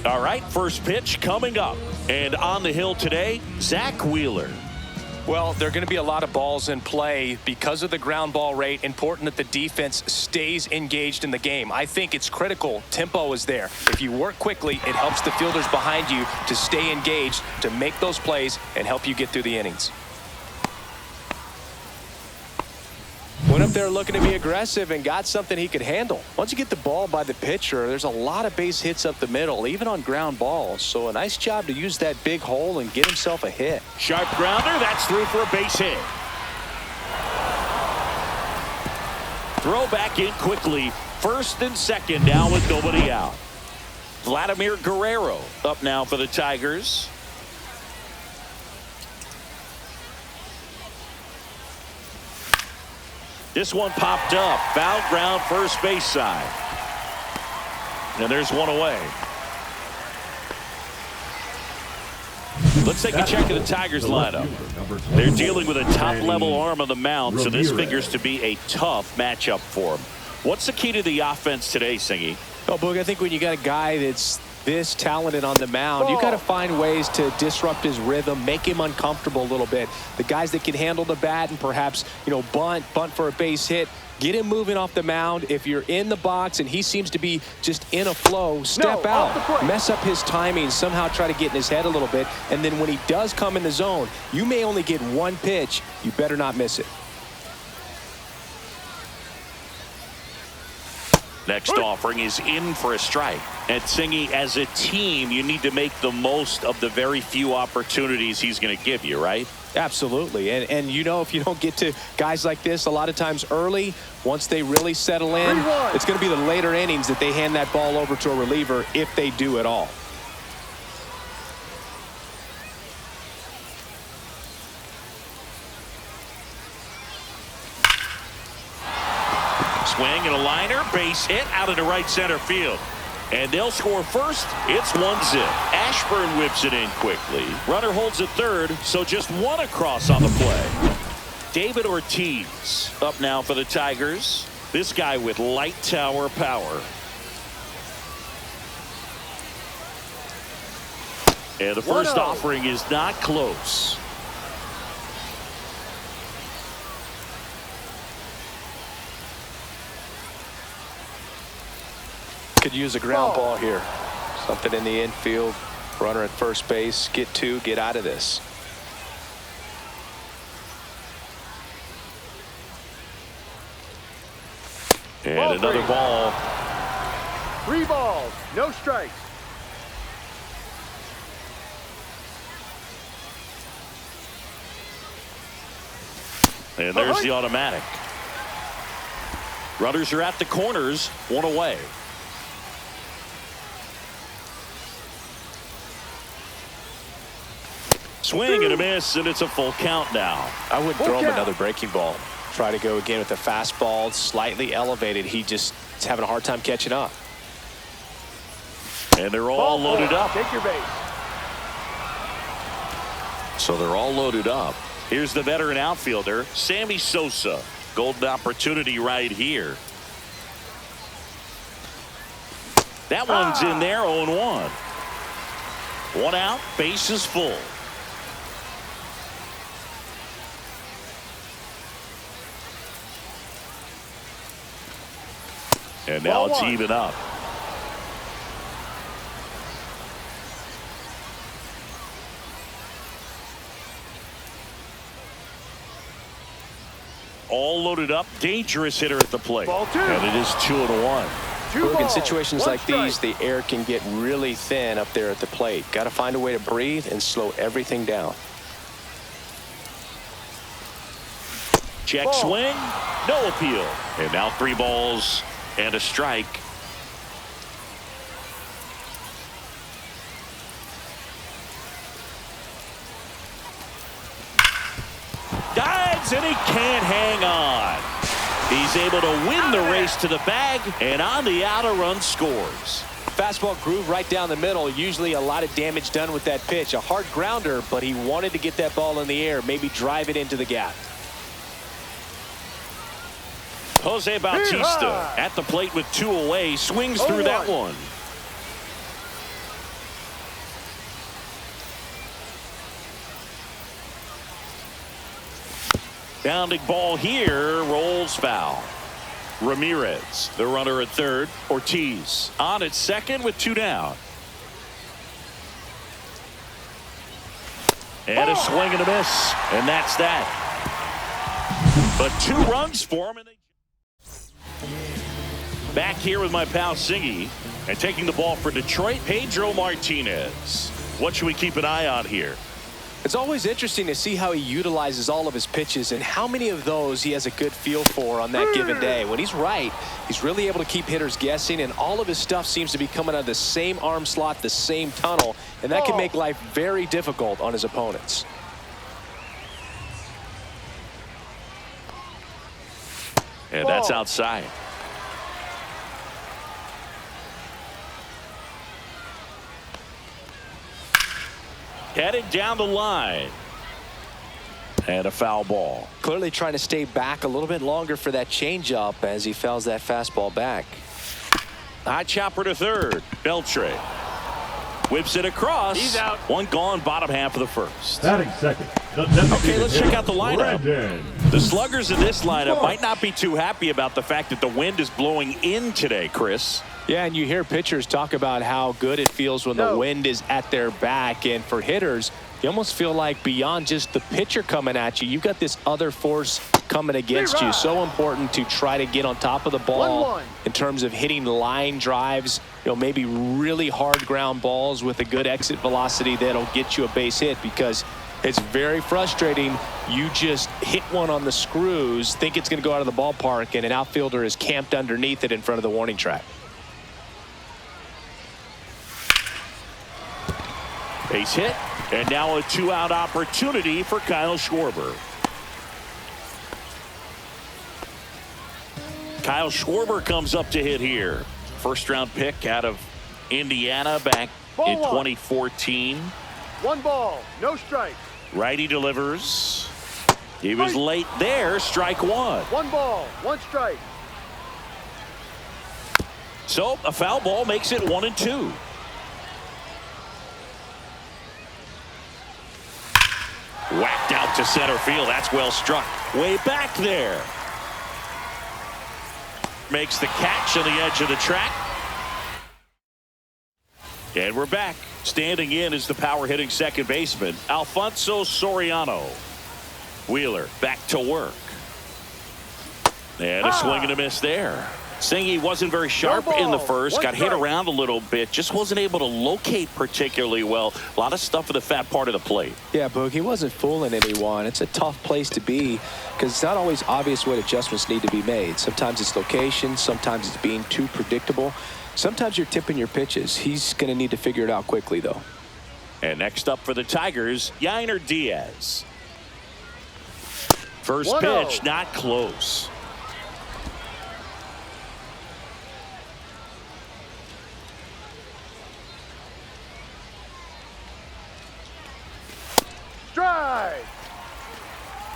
All right, first pitch coming up. And on the hill today, Zach Wheeler. Well, there are going to be a lot of balls in play because of the ground ball rate. Important that the defense stays engaged in the game. I think it's critical. Tempo is there. If you work quickly, it helps the fielders behind you to stay engaged, to make those plays, and help you get through the innings. Went up there looking to be aggressive and got something he could handle. Once you get the ball by the pitcher, there's a lot of base hits up the middle, even on ground balls. So a nice job to use that big hole and get himself a hit. Sharp grounder, that's through for a base hit. Throw back in quickly. First and second now with nobody out. Vladimir Guerrero up now for the Tigers. This one popped up. Foul ground, first base side. And there's one away. Let's take a check of the Tigers lineup. They're dealing with a top-level arm on the mound, so this figures to be a tough matchup for them. What's the key to the offense today, Singy? Well, Boog, I think when you got a guy that's this talented on the mound, you got to find ways to disrupt his rhythm, make him uncomfortable a little bit. The guys that can handle the bat and perhaps, bunt for a base hit, get him moving off the mound. If you're in the box and he seems to be just in a flow, step out, mess up his timing, somehow try to get in his head a little bit. And then when he does come in the zone, you may only get one pitch. You better not miss it. Next offering is in for a strike. And Singy, as a team, you need to make the most of the very few opportunities he's going to give you, right? Absolutely. And if you don't get to guys like this a lot of times early, once they really settle in, it's going to be the later innings that they hand that ball over to a reliever, if they do at all. Swing and a liner, base hit out into right center field. And they'll score first. It's 1-0. Ashburn whips it in quickly. Runner holds at third, so just one across on the play. David Ortiz up now for the Tigers. This guy with light tower power. And the first offering is not close. Could use a ground ball here. Something in the infield. Runner at first base. Get two. Get out of this. And another ball. 3 balls. No strikes. And there's the automatic. Runners are at the corners. One away. Swing and a miss, and it's a full count now. I would throw him another breaking ball. Try to go again with the fastball, slightly elevated. He just is having a hard time catching up. And they're all loaded up. Take your base. So they're all loaded up. Here's the veteran outfielder, Sammy Sosa. Golden opportunity right here. That one's in there, 0-1. One out, base is full. And now it's even up. All loaded up, dangerous hitter at the plate. And it is 2-1. In situations like these, the air can get really thin up there at the plate. Got to find a way to breathe and slow everything down. Check swing, no appeal. And now 3 balls and a strike. Dives and he can't hang on. He's able to win the race to the bag, and on the out, a run scores. Fastball groove right down the middle. Usually a lot of damage done with that pitch. A hard grounder, but he wanted to get that ball in the air, maybe drive it into the gap. Jose Bautista at the plate with 2 away, swings through that one. Bounding ball here, rolls foul. Ramirez, the runner at third. Ortiz on at second with 2 down. And a swing and a miss, and that's that. But 2 runs for him. Back here with my pal Singy, and taking the ball for Detroit, Pedro Martinez. What should we keep an eye on here? It's always interesting to see how he utilizes all of his pitches and how many of those he has a good feel for on that given day. When he's right, he's really able to keep hitters guessing, and all of his stuff seems to be coming out of the same arm slot, the same tunnel, and that can make life very difficult on his opponents. And that's outside. Headed down the line. And a foul ball. Clearly trying to stay back a little bit longer for that changeup as he fouls that fastball back. High chopper to third. Beltre whips it across. He's out. 1 gone, bottom half of the first. Batting second. Okay, let's check out the lineup. Brandon. The sluggers in this lineup might not be too happy about the fact that the wind is blowing in today, Chris. Yeah, and you hear pitchers talk about how good it feels when the wind is at their back. And for hitters, you almost feel like beyond just the pitcher coming at you, you've got this other force coming against you. So important to try to get on top of the ball in terms of hitting line drives, maybe really hard ground balls with a good exit velocity that'll get you a base hit, because it's very frustrating. You just hit one on the screws, think it's going to go out of the ballpark, and an outfielder is camped underneath it in front of the warning track. Base hit, and now a 2-out opportunity for Kyle Schwarber. Kyle Schwarber comes up to hit here. First-round pick out of Indiana back in 2014. 1 ball, no strike. Righty delivers. He was late there. Strike 1. 1 ball, 1 strike. So a foul ball makes it 1-2. Whacked out to center field. That's well struck. Way back there. Makes the catch on the edge of the track. And we're back. Standing in is the power hitting second baseman, Alfonso Soriano. Wheeler back to work. And a swing and a miss there. Singy wasn't very sharp in the first. Got hit around a little bit. Just wasn't able to locate particularly well. A lot of stuff in the fat part of the plate. Yeah, Boog, he wasn't fooling anyone. It's a tough place to be because it's not always obvious what adjustments need to be made. Sometimes it's location. Sometimes it's being too predictable. Sometimes you're tipping your pitches. He's going to need to figure it out quickly, though. And next up for the Tigers, Yainer Diaz. First pitch, not close. Strike.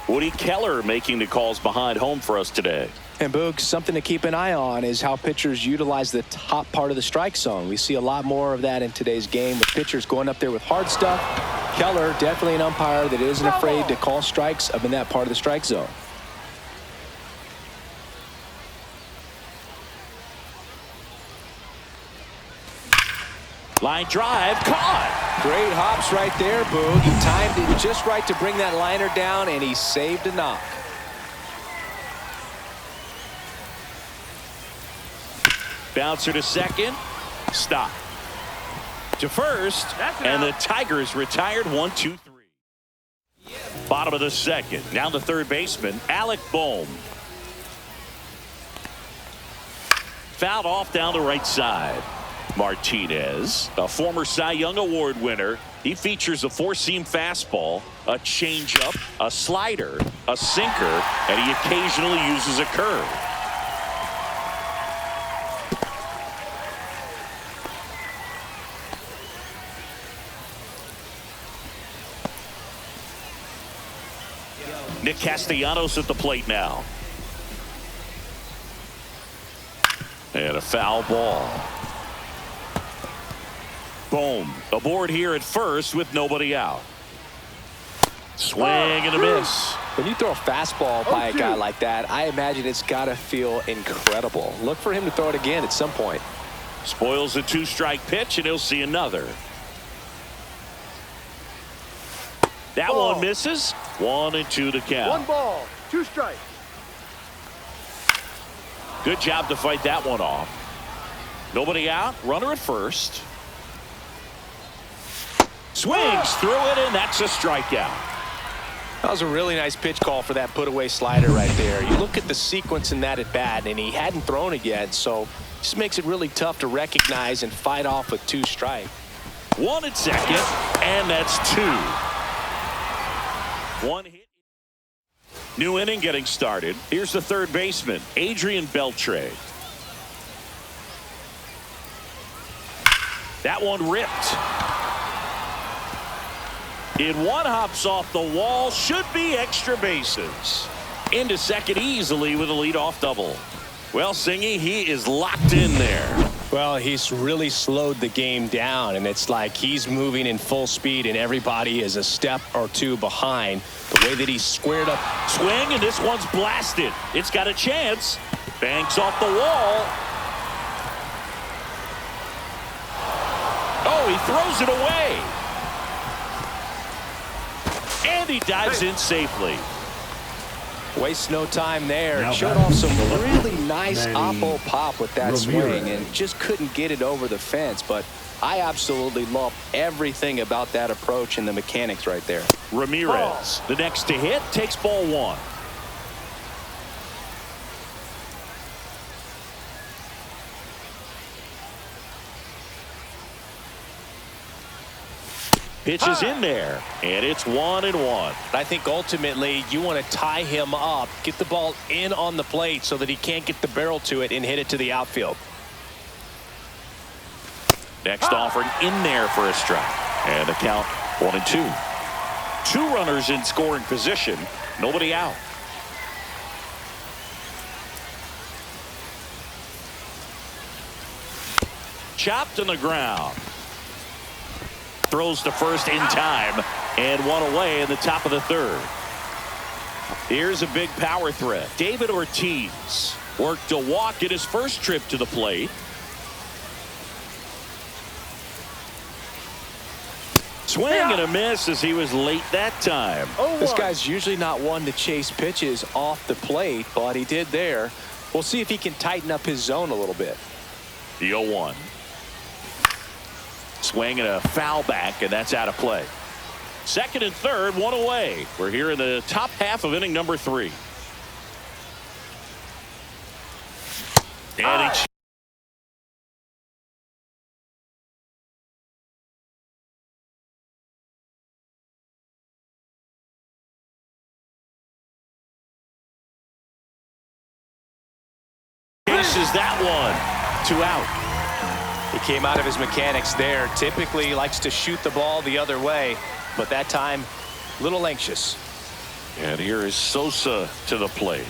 Woody Keller making the calls behind home for us today. And Boog, something to keep an eye on is how pitchers utilize the top part of the strike zone. We see a lot more of that in today's game with pitchers going up there with hard stuff. Keller, definitely an umpire that isn't afraid to call strikes up in that part of the strike zone. Line drive, caught. Great hops right there, Boog. He timed it just right to bring that liner down, and he saved a knock. Bouncer to second. Stop. To first. And the Tigers retired 1-2-3. Bottom of the second. Now the third baseman, Alec Bohm. Fouled off down the right side. Martinez, a former Cy Young Award winner. He features a 4-seam fastball, a changeup, a slider, a sinker, and he occasionally uses a curve. Nick Castellanos at the plate now. And a foul ball. Boom. Aboard here at first with nobody out. Swing and a miss. When you throw a fastball by a guy like that, I imagine it's got to feel incredible. Look for him to throw it again at some point. Spoils the 2-strike pitch, and he'll see another. That ball. one misses. 1-2 to count. 1 ball, 2 strikes. Good job to fight that one off. Nobody out. Runner at first. Swings through it, and that's a strikeout. That was a really nice pitch call for that put-away slider right there. You look at the sequence in that at-bat, and he hadn't thrown it yet, so this makes it really tough to recognize and fight off with 2 strikes. 1 at second, and that's 2. 1 hit. New inning getting started. Here's the third baseman, Adrian Beltre. That one ripped. In one, hops off the wall, should be extra bases. Into second easily with a leadoff double. Well, Singy, he is locked in there. Well, he's really slowed the game down, and it's like he's moving in full speed, and everybody is a step or 2 behind. The way that he's squared up. Swing, and this one's blasted. It's got a chance. Banks off the wall. Oh, he throws it away. And he dives in safely. Wastes no time there. Now Showed off some really nice oppo pop with that swing and just couldn't get it over the fence. But I absolutely love everything about that approach and the mechanics right there. Ramirez, the next to hit, takes ball 1. Pitch is in there, and it's 1-1. I think ultimately you want to tie him up, get the ball in on the plate so that he can't get the barrel to it and hit it to the outfield. Next offering in there for a strike. And the count 1-2. 2 runners in scoring position. Nobody out. Chopped on the ground. Throws to first in time. And 1 away in the top of the 3rd. Here's a big power threat. David Ortiz worked a walk in his first trip to the plate. Swing and a miss as he was late that time. This guy's usually not one to chase pitches off the plate, but he did there. We'll see if he can tighten up his zone a little bit. The 0-1. Swing and a foul back, and that's out of play. Second and third, 1 away. We're here in the top half of inning number 3. And he chases that one. 2 out. He came out of his mechanics there. Typically he likes to shoot the ball the other way, but that time a little anxious. And here is Sosa to the plate.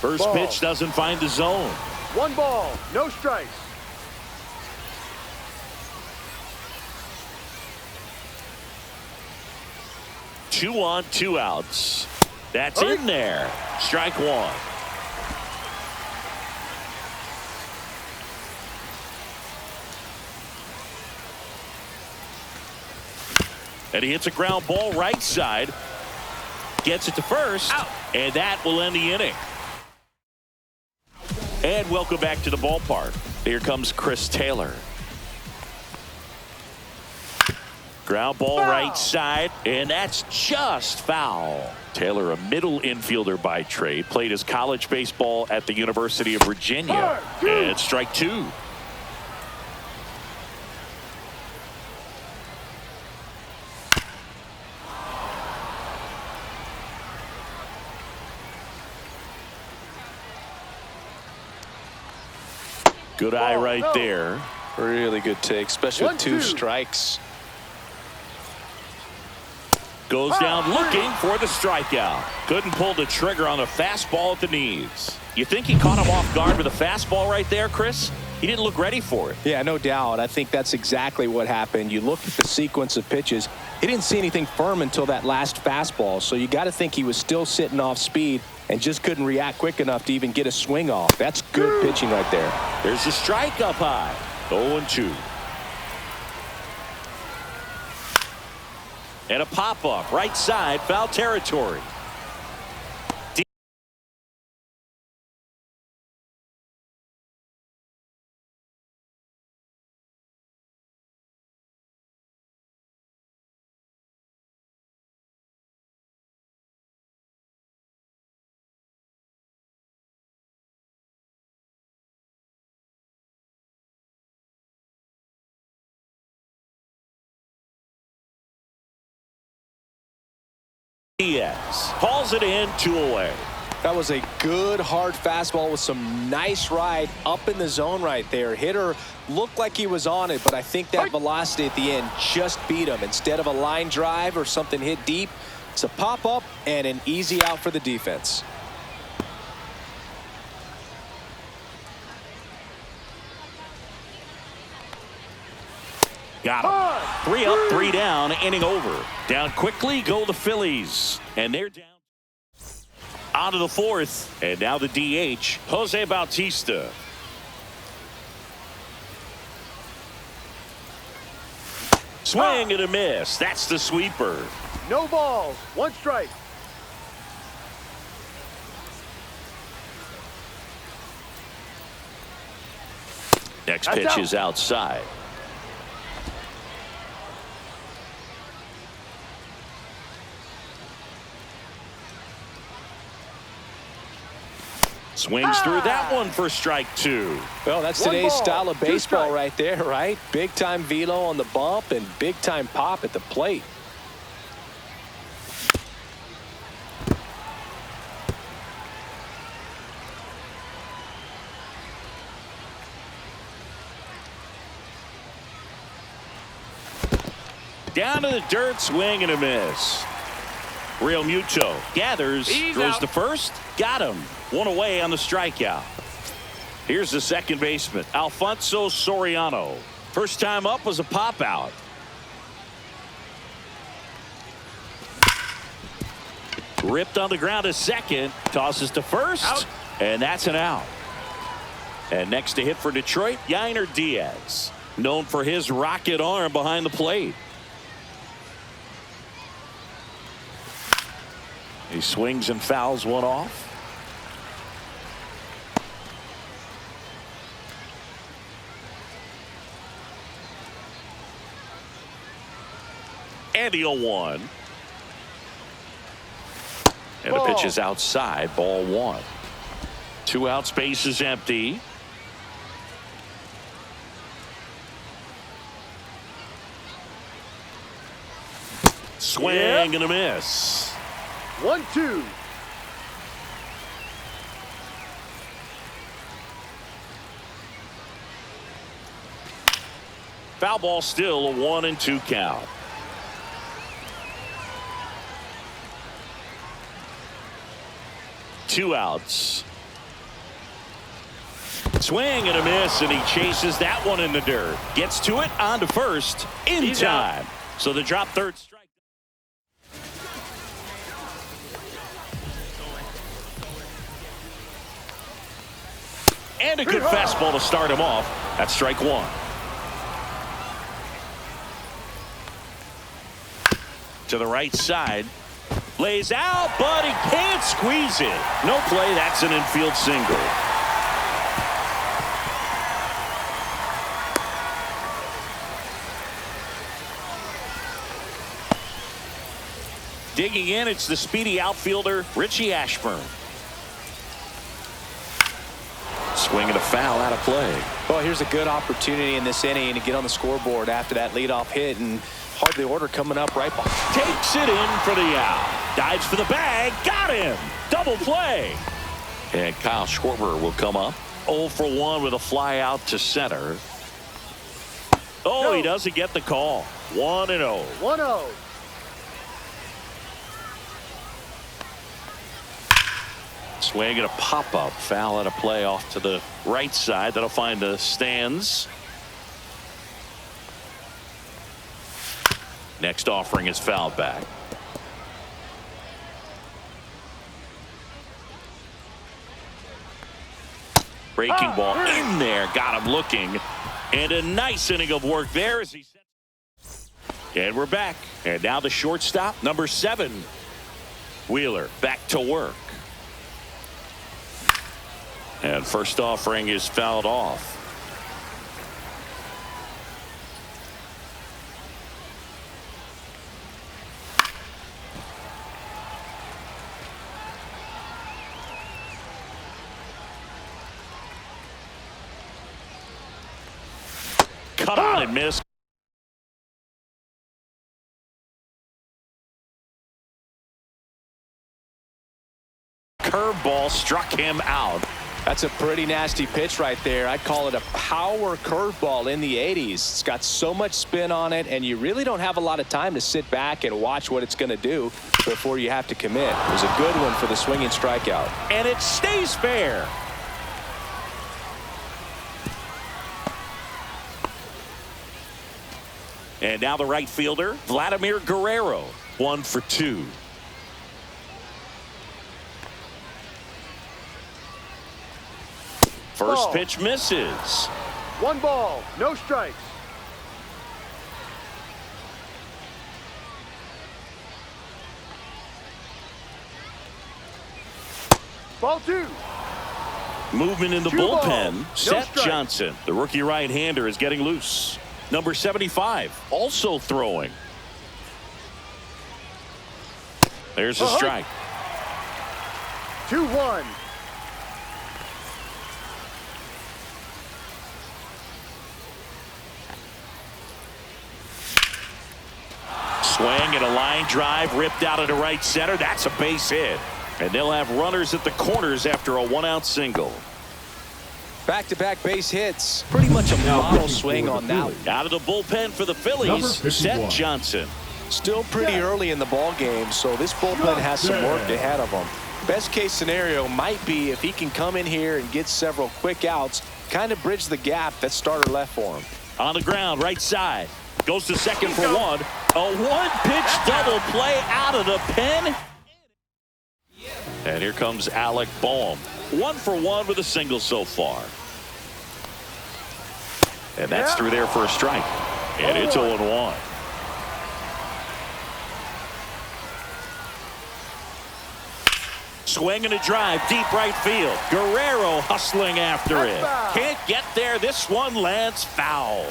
First Ball. pitch doesn't find the zone. 1 ball, no strikes. Two on, 2 outs. That's in there. Strike 1. And he hits a ground ball right side. Gets it to first. Out. And that will end the inning. And welcome back to the ballpark. Here comes Chris Taylor. Ground ball right side, and that's just foul. Taylor, a middle infielder by trade, played his college baseball at the University of Virginia. And strike 2. Good eye right there. Really good take, especially with 2 strikes. Goes down looking for the strikeout. Couldn't pull the trigger on the fastball at the knees. You think he caught him off guard with a fastball right there, Chris? He didn't look ready for it. Yeah, no doubt. I think that's exactly what happened. You look at the sequence of pitches. He didn't see anything firm until that last fastball, so you got to think he was still sitting off speed and just couldn't react quick enough to even get a swing off. That's good pitching right there. There's a strike up high. 0-2. And a pop-up right side, foul territory. Diaz calls it in, 2 away. That was a good hard fastball with some nice ride up in the zone right there. Hitter looked like he was on it, but I think that velocity at the end just beat him. Instead of a line drive or something hit deep, it's a pop up and an easy out for the defense. Got him. 3 up, 3 down, inning over. Down quickly go the Phillies. And they're down. On to the 4th. And now the DH, Jose Bautista. Swing and a miss. That's the sweeper. No balls. 1 strike. Next pitch is outside. Swings through that one for strike 2. Well, that's today's style of baseball right there, right? Big time velo on the bump and big time pop at the plate. Down to the dirt, swing and a miss. Real Muto gathers, throws to first, got him. 1 away on the strikeout. Here's the second baseman, Alfonso Soriano. First time up was a pop out. Ripped on the ground to second, tosses to first, out. And that's an out. And next to hit for Detroit, Yainer Diaz, known for his rocket arm behind the plate. He swings and fouls one off. And the 0-1. And the pitch is outside, ball 1. 2 outs, base is empty. Swing and a miss. 1-2. Foul ball, still a 1-2 count. Two outs. Swing and a miss, and he chases that one in the dirt. Gets to it, on to first, in time. So the drop third strike. And a good fastball to start him off. That's strike 1. To the right side. Lays out, but he can't squeeze it. No play. That's an infield single. Digging in, it's the speedy outfielder, Richie Ashburn. Swing and a foul out of play. Well, here's a good opportunity in this inning to get on the scoreboard after that leadoff hit, and hardly order coming up right behind. Takes it in for the out. Dives for the bag. Got him. Double play. And Kyle Schwarber will come up. 0 for 1 with a fly out to center. Oh, he doesn't get the call. 1-0. 1-0. Swing and a pop-up. Foul out of play off to the right side. That'll find the stands. Next offering is fouled back. Breaking ball in there. Got him looking. And a nice inning of work there as he sets. And we're back. And now the shortstop, number 7. Wheeler back to work. And first offering is fouled off. Cut on and miss. Curveball struck him out. That's a pretty nasty pitch right there. I'd call it a power curveball in the 80s. It's got so much spin on it, and you really don't have a lot of time to sit back and watch what it's going to do before you have to commit. It was a good one for the swinging strikeout. And it stays fair. And now the right fielder, Vladimir Guerrero, 1 for 2. First pitch misses. 1 ball, no strikes. Ball 2. Movement in the 2 bullpen. balls, Seth no Johnson, the rookie right-hander, is getting loose. Number 75, also throwing. There's a strike. 2-1. Swing and a line drive ripped out into right center. That's a base hit. And they'll have runners at the corners after a 1-out single. Back-to-back base hits. Pretty much a model swing on that one. Out of the bullpen for the Phillies, Seth Johnson. Still pretty early in the ball game, so this bullpen has some work ahead of him. Best case scenario might be if he can come in here and get several quick outs, kind of bridge the gap that starter left for him. On the ground, right side. Goes to second for 1. A 1-pitch double play out of the pen. And here comes Alec Boehm. 1 for 1 with a single so far. And that's through there for a strike. And it's 0-1. Swing and a drive, deep right field. Guerrero hustling after it. Can't get there. This one lands foul.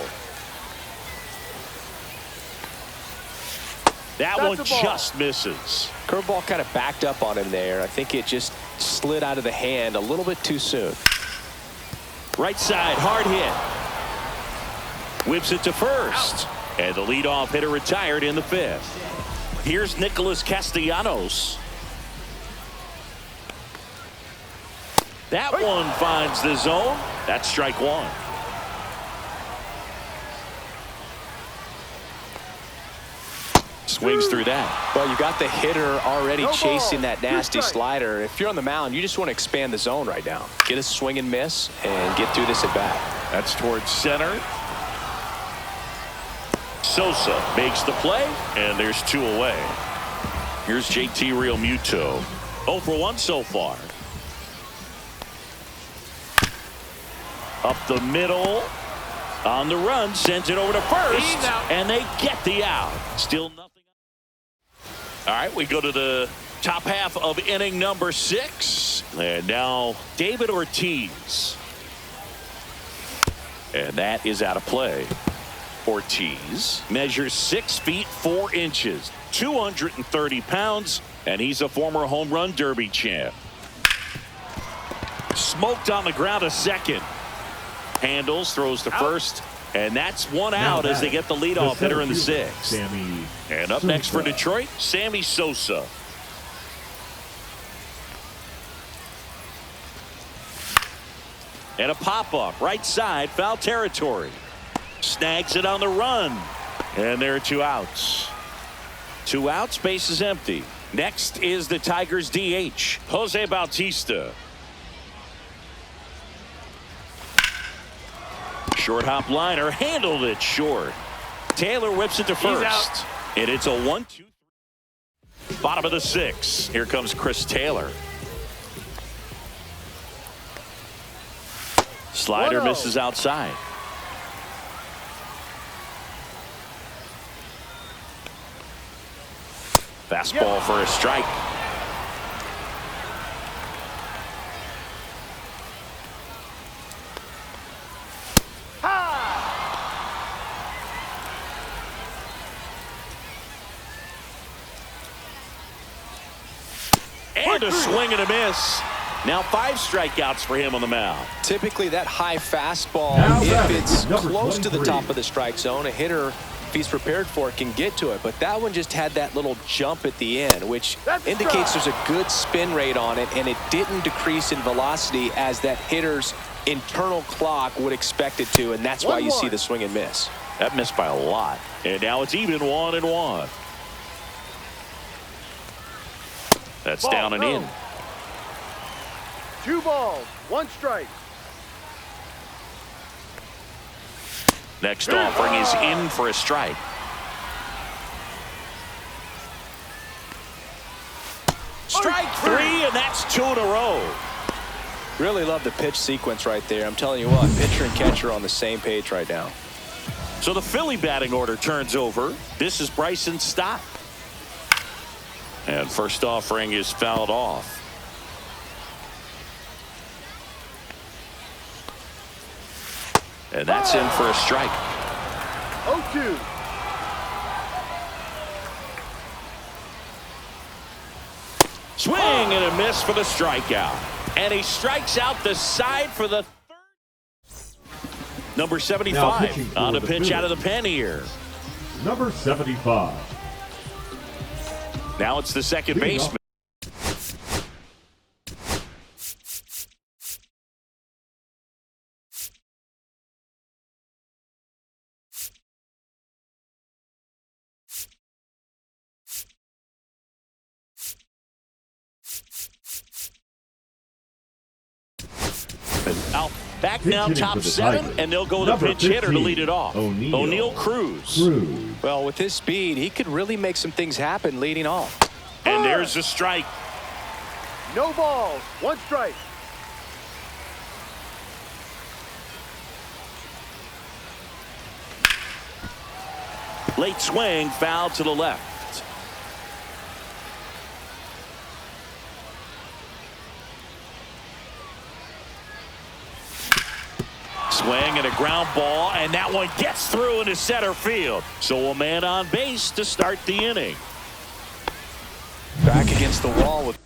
That one just misses. Curveball kind of backed up on him there. I think it just slid out of the hand a little bit too soon. Right side, hard hit. Whips it to first. And the leadoff hitter retired in the 5th. Here's Nicholas Castellanos. That one finds the zone. That's strike 1. Swings through that. Well, you got the hitter already chasing that nasty slider. If you're on the mound, you just want to expand the zone right now. Get a swing and miss and get through this at bat. That's towards center. Sosa makes the play, and there's 2 away. Here's JT Realmuto. 0 for 1 so far. Up the middle. On the run, sends it over to first, and they get the out. Still nothing. All right, we go to the top half of inning number 6. And now David Ortiz. And that is out of play. Ortiz measures 6 feet 4 inches, 230 pounds, and he's a former home run derby champ. Smoked on the ground a second. Handles, throws to first, and that's 1 out as they get the leadoff hitter in the 6th. And up next for Detroit, Sammy Sosa. And a pop-up, right side, foul territory. Snags it on the run, and there are 2 outs. 2 outs, base is empty. Next is the Tigers DH, Jose Bautista. Short hop liner, handled it short. Taylor whips it to first. And it's a 1-2-3. Bottom of the 6th. Here comes Chris Taylor. Slider misses outside. Fastball for a strike. And a swing and a miss. Now 5 strikeouts for him on the mound. Typically that high fastball, if it's close to the top of the strike zone, a hitter, if he's prepared for it, can get to it. But that one just had that little jump at the end, which indicates there's a good spin rate on it, and it didn't decrease in velocity as that hitter's internal clock would expect it to, and that's why you see the swing and miss. That missed by a lot. And now it's even 1-1. That's down and in. 2 balls, 1 strike. Next offering is in for a strike. Strike 3, and that's 2 in a row. Really love the pitch sequence right there. I'm telling you what, pitcher and catcher are on the same page right now. So the Philly batting order turns over. This is Bryson Stott. And first offering is fouled off. And that's in for a strike. 0-2. Swing and a miss for the strikeout. And he strikes out the side for the third. Number 75 on a pitch out of the pen here. Number 75. Now it's the second baseman. Back now, top 7, and they'll go with the pinch hitter to lead it off. O'Neal Cruz. Well, with his speed, he could really make some things happen leading off. And there's a strike. No balls, 1 strike. Late swing, foul to the left. Swing and a ground ball, and that one gets through into center field. So a man on base to start the inning. Back against the wall with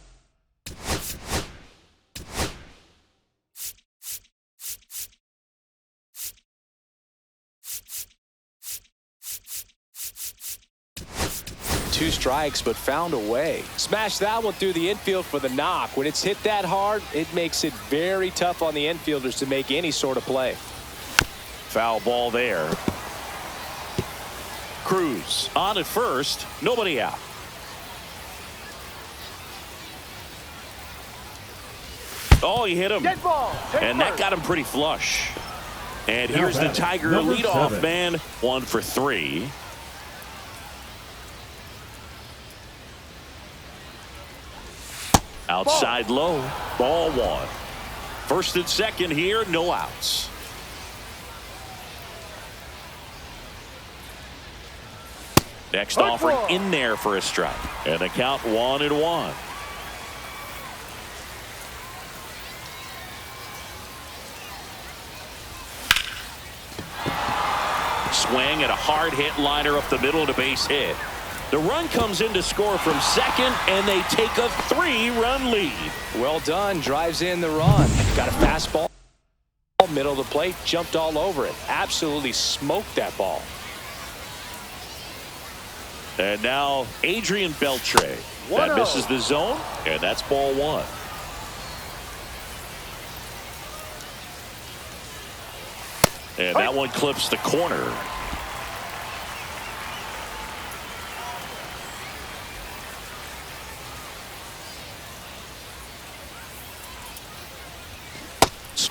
two strikes, but found a way. Smash that one through the infield for the knock. When it's hit that hard, it makes it very tough on the infielders to make any sort of play. Foul ball there. Cruz on at first, nobody out. Oh, he hit him. Dead ball. And that got him pretty flush. And here's the Tiger leadoff man, 1 for 3. Outside low, ball 1. First and second here, no outs. Next offering in there for a strike. And the count 1-1. Swing and a hard hit liner up the middle to base hit. The run comes in to score from second, and they take a 3-run lead. Well done. Drives in the run. Got a fastball. Middle of the plate. Jumped all over it. Absolutely smoked that ball. And now Adrian Beltre. That misses the zone, and that's ball 1. And that one clips the corner.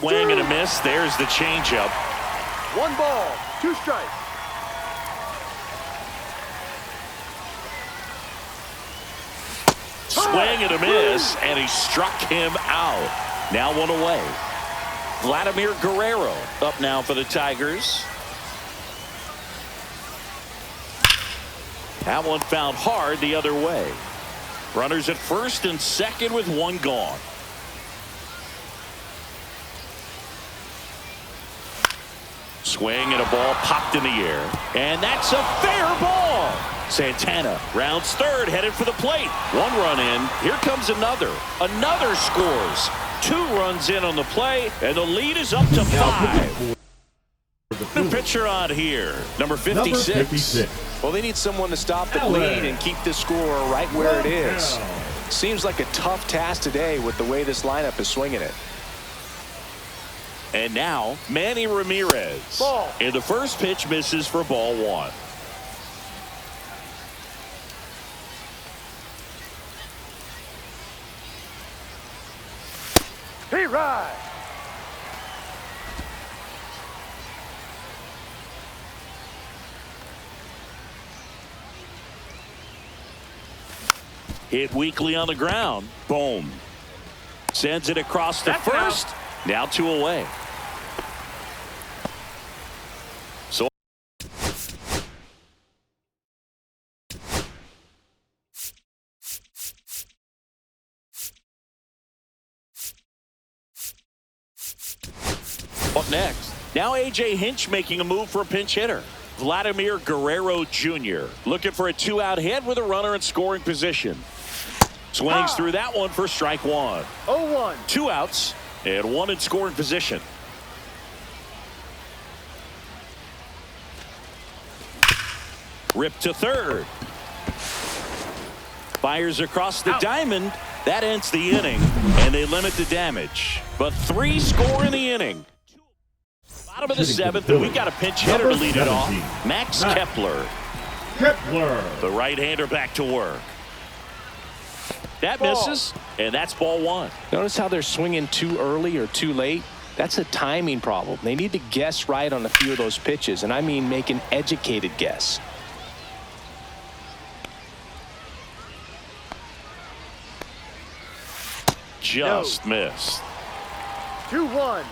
swing and a miss. There's the changeup. 1 ball, 2 strikes. Swing and a miss, and he struck him out. Now 1 away. Vladimir Guerrero up now for the Tigers. That one found hard the other way. Runners at first and second with 1 gone. Swing and a ball popped in the air. And that's a fair ball. Santana rounds third, headed for the plate. 1 run in. Here comes another. Another scores. 2 runs in on the play, and the lead is up to 5. The pitcher on here, number 56. Well, they need someone to stop the bleed and keep the score right where it is. Seems like a tough task today with the way this lineup is swinging it. And now, Manny Ramirez. Ball. And the first pitch misses for ball 1. PHI. Hit weakly on the ground. Boom. Sends it across to That's first. out. Now 2 away. So up next. Now A.J. Hinch making a move for a pinch hitter. Vladimir Guerrero Jr. looking for a 2-out hit with a runner in scoring position. Swings through that one for strike 1. 0-1. 2 outs and 1 in scoring position. Rip to third. Fires across the diamond. That ends the inning, and they limit the damage. But 3 score in the inning. Bottom of the 7th, and we've got a pinch hitter to lead it off. Max Kepler. The right-hander back to work. That misses, and that's ball 1. Notice how they're swinging too early or too late. That's a timing problem. They need to guess right on a few of those pitches, and I mean make an educated guess. Just missed. 2-1.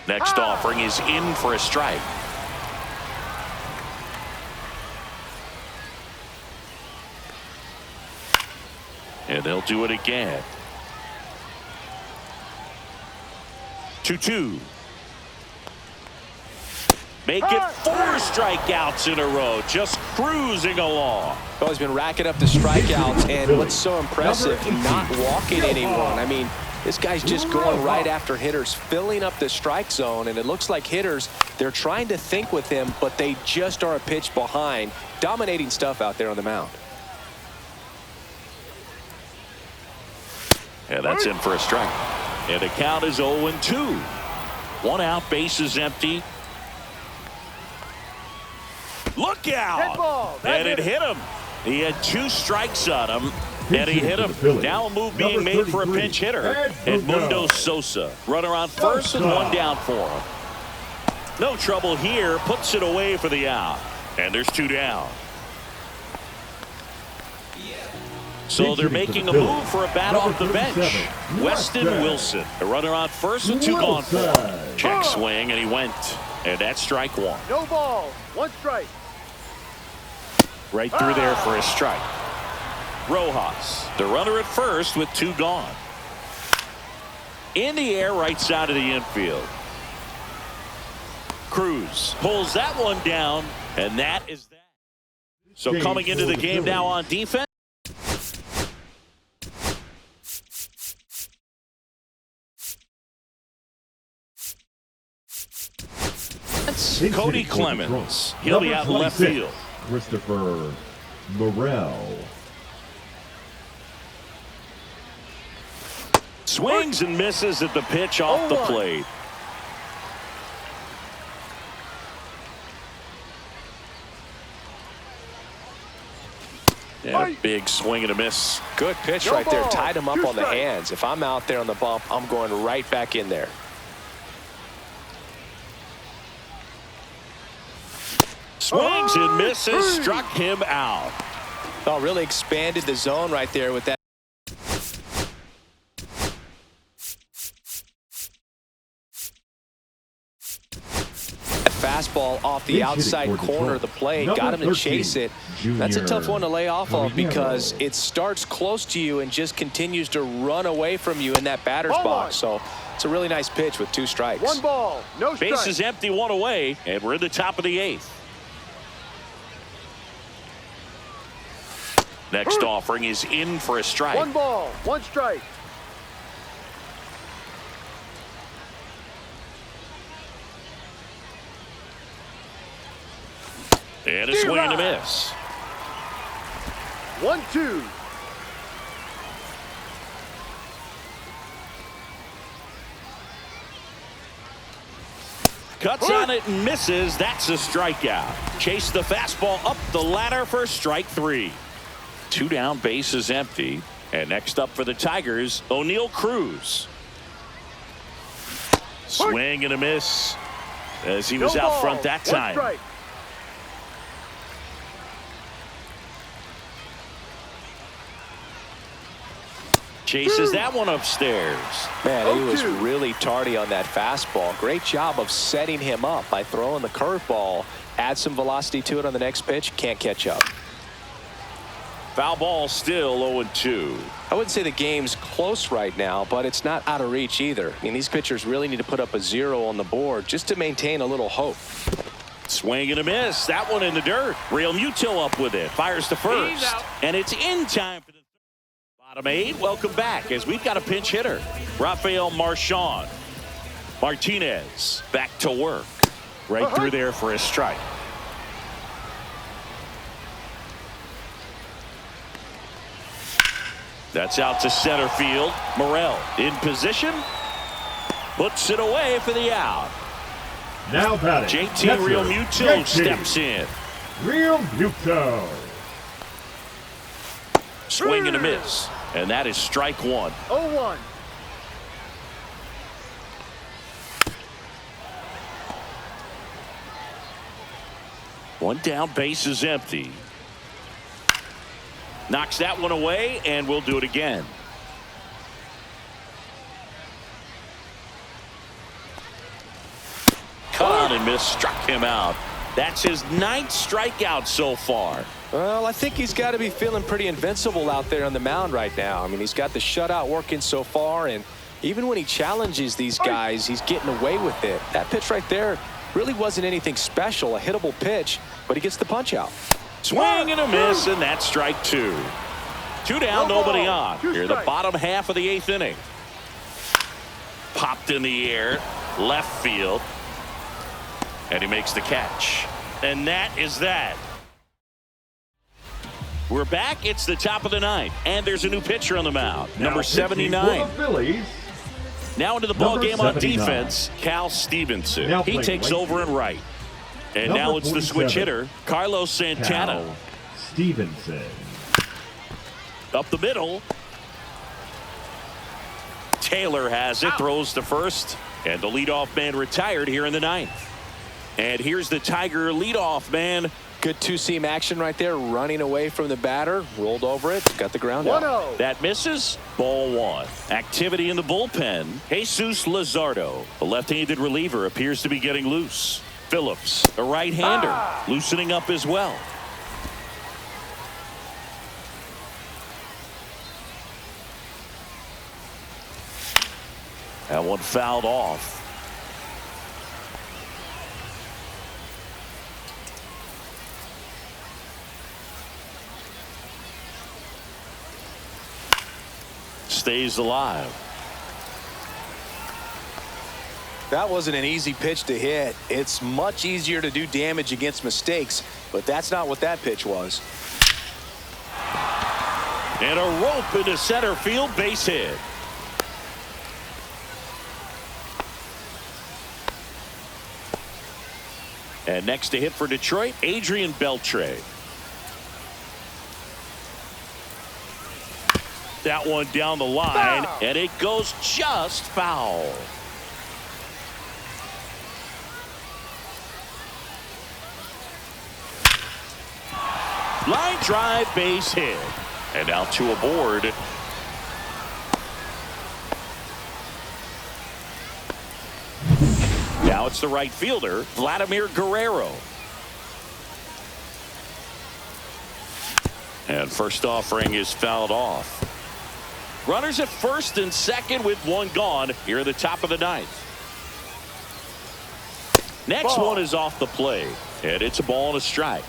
Next offering is in for a strike. And they'll do it again. 2-2. Make it 4 strikeouts in a row. Just cruising along. Well, he's been racking up the strikeouts, and what's so impressive, not walking anyone. I mean, this guy's just going right after hitters, filling up the strike zone, and it looks like hitters, they're trying to think with him, but they just are a pitch behind. Dominating stuff out there on the mound. And that's in for a strike. And the count is 0-2. 1 out, bases empty. Look out! Ball. And it hit him. He had 2 strikes on him, and he hit him. Now a move being made for a pinch hitter. Edmundo Sosa. Runner on first and 1 down for him. No trouble here. Puts it away for the out. And there's 2 down. So they're making a move for a bat off the bench. Weston Wilson. A runner on first with 2 gone for him. Check swing, and he went. And that's strike 1. No balls. 1 strike. Right through there for a strike. Rojas, the runner at first with 2 gone. In the air, right side of the infield. Cruz pulls that one down, and that is that. So coming into the game now on defense. Cody Clemens. He'll be out in left field. Christopher Morel. Swings and misses at the pitch off the plate. And a Big swing and a miss. Good pitch No right there. ball. Tied him up 2 on the strikes. hands. If I'm out there on the bump, I'm going right back in there. Swings and misses. Struck him out. Oh, really expanded the zone right there with that. Fastball off the Pinch hitting outside for corner of the Detroit. plate. Number Got him to 13, chase it. Junior That's a tough one to lay off of Caballero. because it starts close to you and just continues to run away from you in that batter's Ball box. one. So it's a really nice pitch with 2 strikes. 1 ball, no strike. Base is empty, 1 away, and we're in the top of the 8th. Next offering is in for a strike. 1 ball, 1 strike. And a swing and a miss. 1-2. Cuts on it and misses. That's a strikeout. Chase the fastball up the ladder for strike 3. 2 down, base is empty. And next up for the Tigers, O'Neal Cruz. Swing and a miss as he was No out ball, front that 1 time. strike. Chases that one upstairs. Man, he was 0-2. really tardy on that fastball. Great job of setting him up by throwing the curveball. Add some velocity to it on the next pitch. Can't catch up. Foul ball still 0-2. I wouldn't say the game's close right now, but it's not out of reach either. I mean, these pitchers really need to put up a 0 on the board just to maintain a little hope. Swing and a miss. That one in the dirt. Real Muto up with it. Fires to first. And it's in time for the bottom 8. Welcome back as we've got a pinch hitter. Rafael Marchand. Martinez back to work. Right through there for a strike. That's out to center field. Morel in position. Puts it away for the out. Now batting. JT catcher, Real Muto JT steps in. Real Muto. Swing and a miss. And that is strike 1. 0-1. One down, base is empty. Knocks that one away, and we'll do it again. Cut on and miss, struck him out. That's his 9th strikeout so far. Well, I think he's got to be feeling pretty invincible out there on the mound right now. I mean, he's got the shutout working so far, and even when he challenges these guys, he's getting away with it. That pitch right there really wasn't anything special, a hittable pitch, but he gets the punch out. Swing and a miss, and that's strike 2. 2 down, No nobody ball, on. 2 Here in the strikes. bottom half of the 8th inning. Popped in the air, left field, and he makes the catch. And that is that. We're back. It's the top of the 9th, and there's a new pitcher on the mound, Now number pitching for 79. the Phillies. Now into the ball Number game on 79. defense, Cal Stevenson. Now He playing takes right over field. and right. And Number now it's the switch 47, hitter, Carlos Santana. Cal Stevenson. Up the middle. Taylor has it, throws to first, and the leadoff man retired here in the 9th. And here's the Tiger leadoff man. Good two-seam action right there, running away from the batter, rolled over it, got the ground out. 1-0. That misses. Ball 1. Activity in the bullpen. Jesus Luzardo, the left-handed reliever, appears to be getting loose. Phillips, a right-hander, loosening up as well. That one fouled off. Stays alive. That wasn't an easy pitch to hit. It's much easier to do damage against mistakes, but that's not what that pitch was. And a rope into center field, base hit. And next to hit for Detroit, Adrian Beltre. That one down the line, Foul. and it goes just foul. Line drive, base hit. And now two aboard. Now it's the right fielder, Vladimir Guerrero. And first offering is fouled off. Runners at first and second with one gone here at the top of the ninth. Next one is off the plate, and it's a ball and a strike.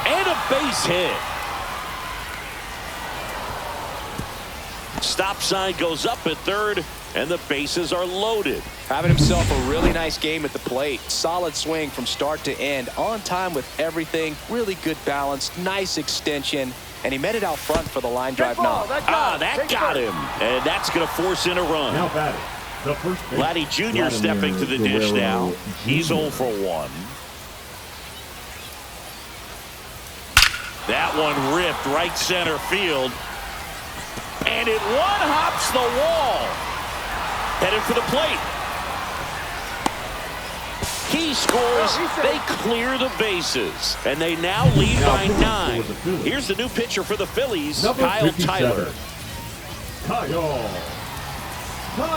And a base hit. Stop sign goes up at third, and the bases are loaded. Having himself a really nice game at the plate. Solid swing from start to end. On time with everything. Really good balance. Nice extension. And he met it out front for the line drive knock. That got him. And that's going to force in a run. Now batting, the first base, Vladdy Jr. stepping to the dish now. He's 0 for 1. That one ripped right center field. And it one-hops the wall. Headed for the plate. He scores. They clear the bases. And they now lead by 9. Here's the new pitcher for the Phillies, Kyle Tyler.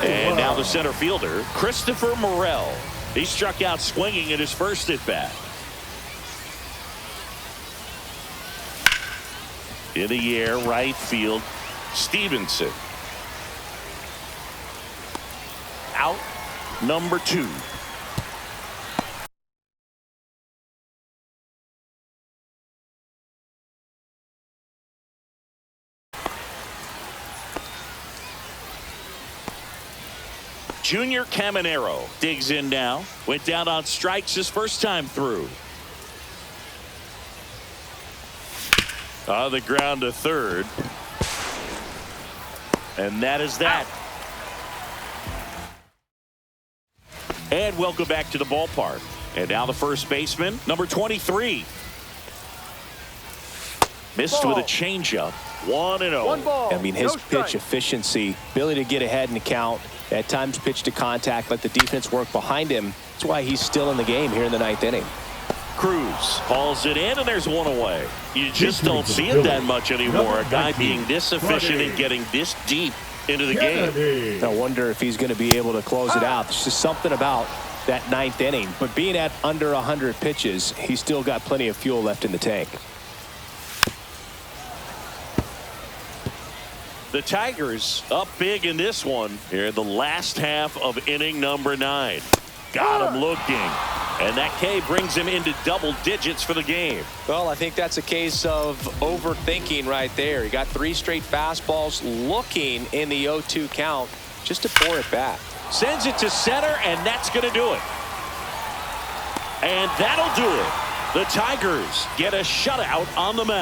And now the center fielder, Christopher Morel. He struck out swinging in his first at-bat. In the air, right field, Stevenson. Out, number 2. Junior Caminero digs in now. Went down on strikes his first time through. On the ground to third. And that is that. And welcome back to the ballpark. And now the first baseman, number 23. Missed with a changeup. 1-0. I mean, his pitch efficiency, ability to get ahead in the count, at times pitch to contact, let the defense work behind him. That's why he's still in the game here in the 9th inning. Cruz hauls it in, and there's one away. You just don't see it that much anymore. A guy being this efficient and getting this deep into the game. I wonder if he's going to be able to close it out. There's just something about that 9th inning. But being at under 100 pitches, he's still got plenty of fuel left in the tank. The Tigers up big in this one here in the last half of inning number 9. Got him looking. And that K brings him into double digits for the game. Well, I think that's a case of overthinking right there. He got 3 straight fastballs looking in the 0-2 count just to pour it back. Sends it to center, and that's going to do it. And that'll do it. The Tigers get a shutout on the mound.